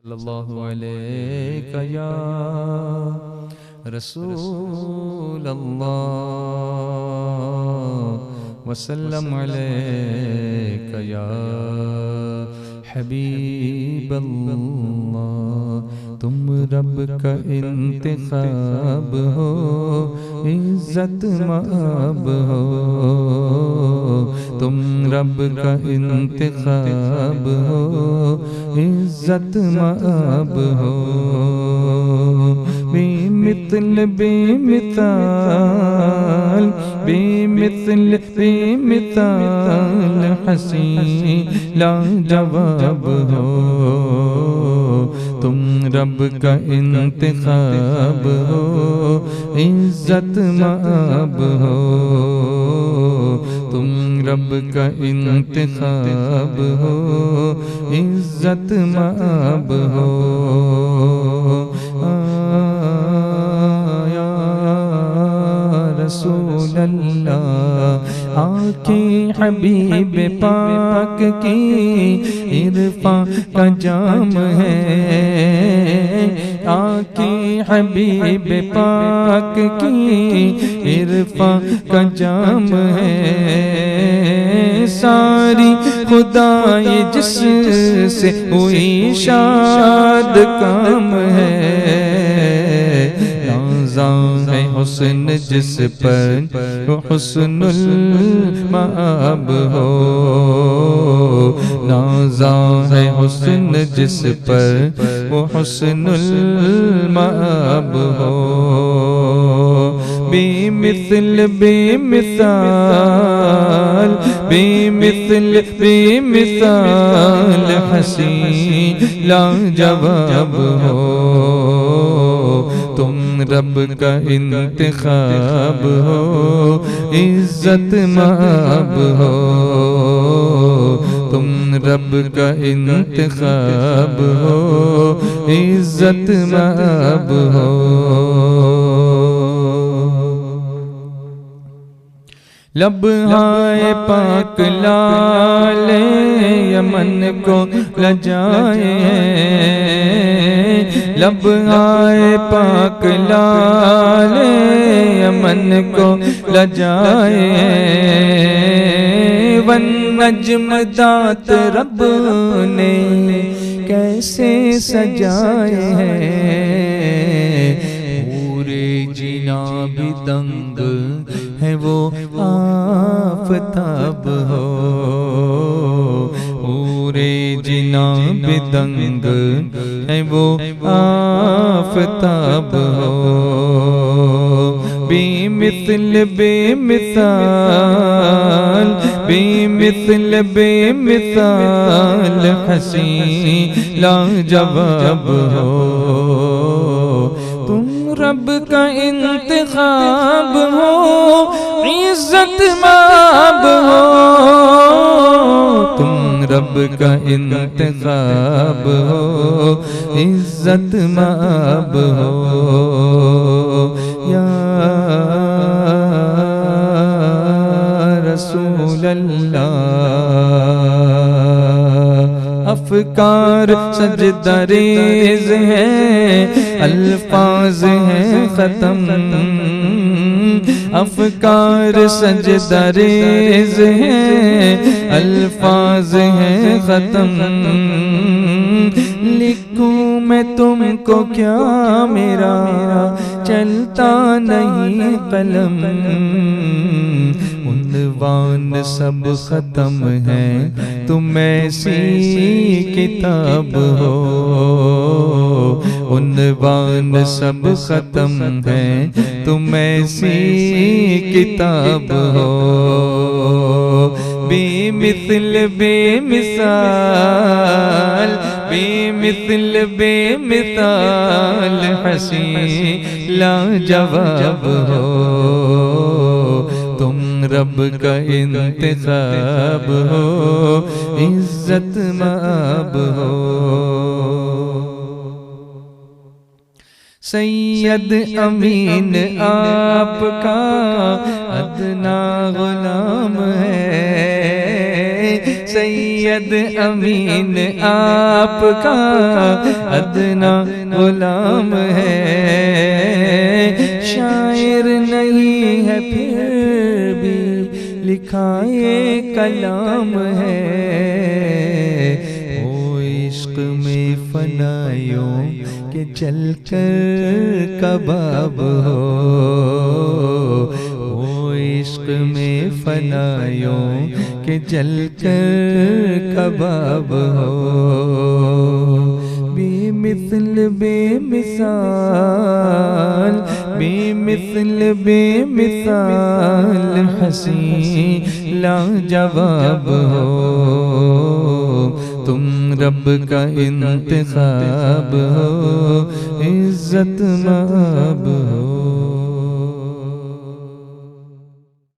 اللہ علیہ یا رسول اللہ وسلم علیک یا حبیب اللہ تم رب کا انتخاب ہو عزت مآب ہو تم رب کا انتخاب ہو عزت مآب ہو بے مثل بے مثال بے مثل بے مثال حسین لاجواب ہو تم رب کا انتخاب ہو عزت مآب ہو تم رب کا انتخاب ہو عزت مآب ہو یا رسول اللہ آنکھیں حبیب پاک کی عرفاں کا جام ہے آنکھیں حبیب پاک کی عرفاں کا جام ہے ساری خدائی جس سے ہوئی شاد کام ہے نازاں ہے حسن جس پر حسن المآب ہو نازاں ہے حسن جس پر وہ حسن المآب ہو بے مثل بے مثال بے مثل بے مثال حسین لاجواب ہو تم رب کا انتخاب ہو عزت مآب ہو تم رب کا انتخاب ہو عزت مآب ہو لب ہائے پاک لالے یمن کو لجائے لب ہائے پاک لالے یمن کو لجائے والنجم دات رب نے کیسے سجائے پورے جنا بھی دنگ ہے وہ آفتاب ہو پورے جنا بھی دنگ ہے وہ آفتاب ہو بے مثل بے مثال بے مثل بے مثال حسین لاجواب ہو تم رب کا انتخاب ہو عزت مآب ہو تم رب کا انتخاب ہو عزت مآب ہو یا رسول اللہ افکار سجدہ ریز ہیں الفاظ ہیں ختم افکار سجدہ ریز ہیں الفاظ ہیں ختم لکھوں میں تم کو کیا میرا چلتا نہیں قلم عنوان سب ختم ہے تم ایسی کتاب ہو عنوان سب ختم ہے تم ایسی کتاب ہو بے مثل بے مثال بے مثل بے مثال حسین لاجواب ہو تم رب کا انتخاب ہو عزت مآب ہو سید امین آپ کا ادنا غلام ہے سید امین آپ کا ادنا غلام ہے، شاعر نہیں ہے پھر بھی لکھائے کلام ہے، او عشق میں فنائیوں کہ جل کر کباب ہو، او عشق میں فنائیوں کہ جل کر کباب ہو، بے مثل بے مثال، بے مثل بے مثال حسین لاجواب ہو، تم رب کا انتخاب ہو، عزت مآب ہو۔